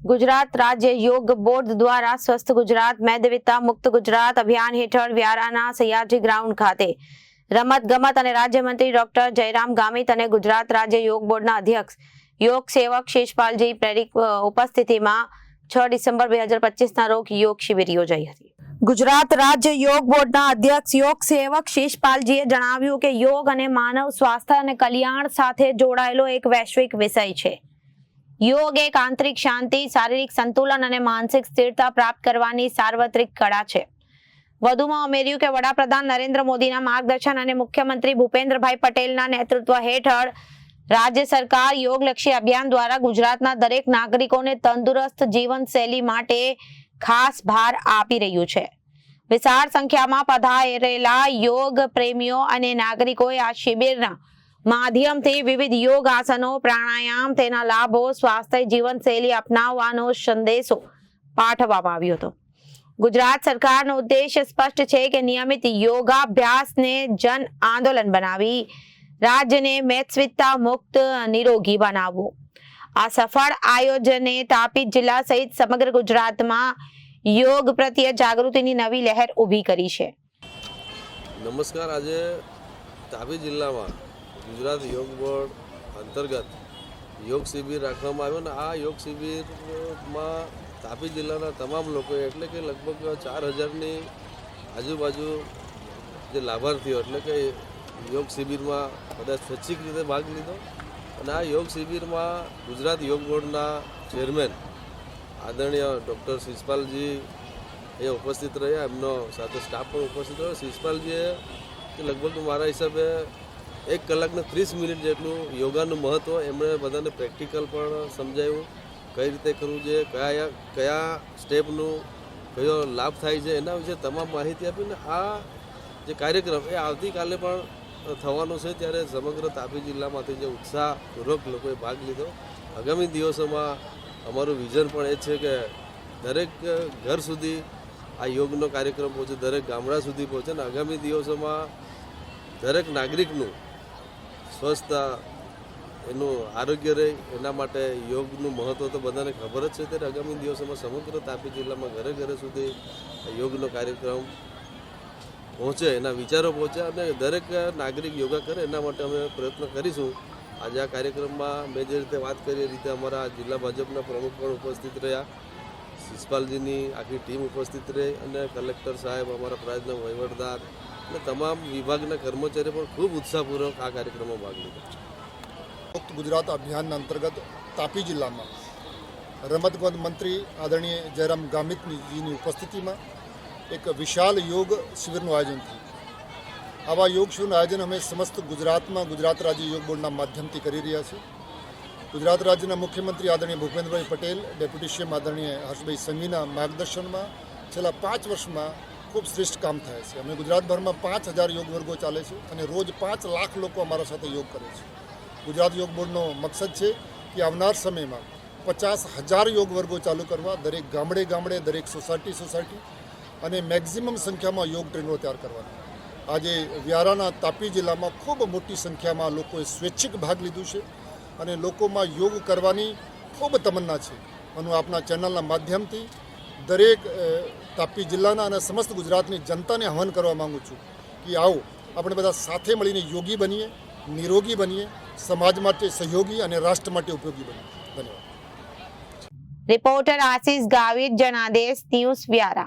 ગુજરાત રાજ્ય યોગ બોર્ડ દ્વારા સ્વસ્થ ગુજરાત મેદવિતા મુક્ત ગુજરાત અભિયાન હેઠળ વ્યારાના સયાજી ગ્રાઉન્ડ ખાતે રમતગમત અને રાજ્યમંત્રી ડોક્ટર જયરામ ગામિત અને ગુજરાત રાજ્ય યોગ બોર્ડના અધ્યક્ષ યોગ સેવક શેષપાલજી પ્રેરિક ઉપસ્થિતિમાં 6 ડિસેમ્બર 2025ના રોજ યોગ શિબિર યોજાઈ હતી। ગુજરાત રાજ્ય યોગ બોર્ડના અધ્યક્ષ યોગ સેવક શેષપાલજીએ જણાવ્યું કે યોગ અને માનવ સ્વાસ્થ્ય અને કલ્યાણ સાથે જોડાયેલો એક વૈશ્વિક વિષય છે। યોગ એક આંતરિક શાંતિ, શારીરિક સંતુલન અને માનસિક સ્થિરતા પ્રાપ્ત કરવાની સાર્વત્રિક કળા છે। વધુમાં ઉમેર્યું કે વડાપ્રધાન નરેન્દ્ર મોદીના માર્ગદર્શન અને મુખ્યમંત્રી ભૂપેન્દ્રભાઈ પટેલના નેતૃત્વ હેઠળ રાજ્ય સરકાર યોગલક્ષી અભિયાન દ્વારા ગુજરાતના દરેક નાગરિકોને તંદુરસ્ત જીવનશૈલી માટે ખાસ ભાર આપી રહ્યું છે। વિશાળ સંખ્યામાં પધારેલા યોગ પ્રેમીઓ અને નાગરિકોએ આ શિબિરના માધ્યમથી વિવિધ યોગ આસનો, પ્રાણાયામ, તેના લાભો, સ્વાસ્થ્ય જીવનશૈલી અપનાવવાનો સંદેશો પાઠવવામાં આવ્યો હતો। ગુજરાત સરકારનો ઉદ્દેશ્ય સ્પષ્ટ છે કે નિયમિત યોગાભ્યાસને જન આંદોલન બનાવી રાજ્યને મેદસ્વીતા મુક્ત નિરોગી બનાવવું। આ સફળ આયોજને તાપી જિલ્લા સહિત સમગ્ર ગુજરાતમાં યોગ પ્રત્યે જાગૃતિની નવી લહેર ઊભી કરી છે। નમસ્કાર। આજે તાપી જિલ્લામાં ગુજરાત યોગ બોર્ડ અંતર્ગત યોગ શિબિર રાખવામાં આવ્યો અને આ યોગ શિબિરમાં તાપી જિલ્લાના તમામ લોકો એટલે કે લગભગ 4000ની આજુબાજુ જે લાભાર્થીઓ એટલે કે યોગ શિબિરમાં બધા સ્વૈચ્છિક રીતે ભાગ લીધો અને આ યોગ શિબિરમાં ગુજરાત યોગ બોર્ડના ચેરમેન આદરણીય ડૉક્ટર શેષપાલજી એ ઉપસ્થિત રહ્યા, એમનો સાથે સ્ટાફ પણ ઉપસ્થિત રહ્યો। શેષપાલજીએ લગભગ મારા હિસાબે 1 કલાકને 30 મિનિટ જેટલું યોગાનું મહત્ત્વ એમણે બધાને પ્રેક્ટિકલ પણ સમજાવ્યું, કઈ રીતે કરવું જોઈએ, કયા સ્ટેપનું કયો લાભ થાય છે એના વિશે તમામ માહિતી આપીને આ જે કાર્યક્રમ એ આવતીકાલે પણ થવાનો છે। ત્યારે સમગ્ર તાપી જિલ્લામાંથી જે ઉત્સાહપૂર્વક લોકોએ ભાગ લીધો। આગામી દિવસોમાં અમારું વિઝન પણ એ છે કે દરેક ઘર સુધી આ યોગનો કાર્યક્રમ પહોંચે, દરેક ગામડા સુધી પહોંચે અને આગામી દિવસોમાં દરેક નાગરિકનું સ્વસ્થ એનું આરોગ્ય રહે એના માટે યોગનું મહત્ત્વ તો બધાને ખબર જ છે। ત્યારે આગામી દિવસોમાં સમગ્ર તાપી જિલ્લામાં ઘરે ઘરે સુધી યોગનો કાર્યક્રમ પહોંચે, એના વિચારો પહોંચે અને દરેક નાગરિક યોગા કરે એના માટે અમે પ્રયત્ન કરીશું। આજે આ કાર્યક્રમમાં મેં જે રીતે વાત કરી એ રીતે અમારા જિલ્લા ભાજપના પ્રમુખ પણ ઉપસ્થિત રહ્યા, શેષપાલજીની આખી ટીમ ઉપસ્થિત રહી અને કલેક્ટર સાહેબ, અમારા પ્રાંતના વહીવટદાર અને તમામ વિભાગના કર્મચારીઓ પણ ખૂબ ઉત્સાહપૂર્વક આ કાર્યક્રમમાં ભાગ લીધો। મુક્ત ગુજરાત અભિયાનના અંતર્ગત તાપી જિલ્લામાં રમતગમત મંત્રી આદરણીય જયરામ ગામિતજીની ઉપસ્થિતિમાં એક વિશાળ યોગ શિબિરનું આયોજન થયું। આવા યોગ શિબિરનું આયોજન અમે સમસ્ત ગુજરાતમાં ગુજરાત રાજ્ય યોગ બોર્ડના માધ્યમથી કરી રહ્યા છીએ। ગુજરાત રાજ્યના મુખ્યમંત્રી આદરણીય ભૂપેન્દ્રભાઈ પટેલ, ડેપ્યુટી સીએમ આદરણીય હર્ષભાઈ સંઘવીના માર્ગદર્શનમાં છેલ્લા 5 વર્ષમાં ખૂબ શ્રેષ્ઠ કામ થાય છે। અમે ગુજરાતભરમાં 5000 યોગ વર્ગો ચાલે છે અને રોજ 5 લાખ લોકો અમારા સાથે યોગ કરે છે। ગુજરાત યોગ બોર્ડનો મકસદ છે કે આવનાર સમયમાં 50,000 યોગ વર્ગો ચાલુ કરવા, દરેક ગામડે, દરેક સોસાયટી અને મેક્ઝિમમ સંખ્યામાં યોગ ટ્રેનરો તૈયાર કરવાના। આજે વ્યારાના તાપી જિલ્લામાં ખૂબ મોટી સંખ્યામાં લોકોએ સ્વૈચ્છિક ભાગ લીધું છે અને લોકોમાં યોગ કરવાની ખૂબ તમન્ના છે। હું આપના ચેનલના માધ્યમથી દરેક તાપી જિલ્લાના અને સમસ્ત ગુજરાતની જનતાને આહ્વાન કરવા માગું છું કે આવો આપણે બધા સાથે મળીને યોગી બનીએ, નિરોગી બનીએ, સમાજ માટે સહયોગી અને રાષ્ટ્ર માટે ઉપયોગી બનીએ। ધન્યવાદ। રિપોર્ટર આશીષ ગાવિત, જનાદેશ ન્યૂઝ, વ્યારા।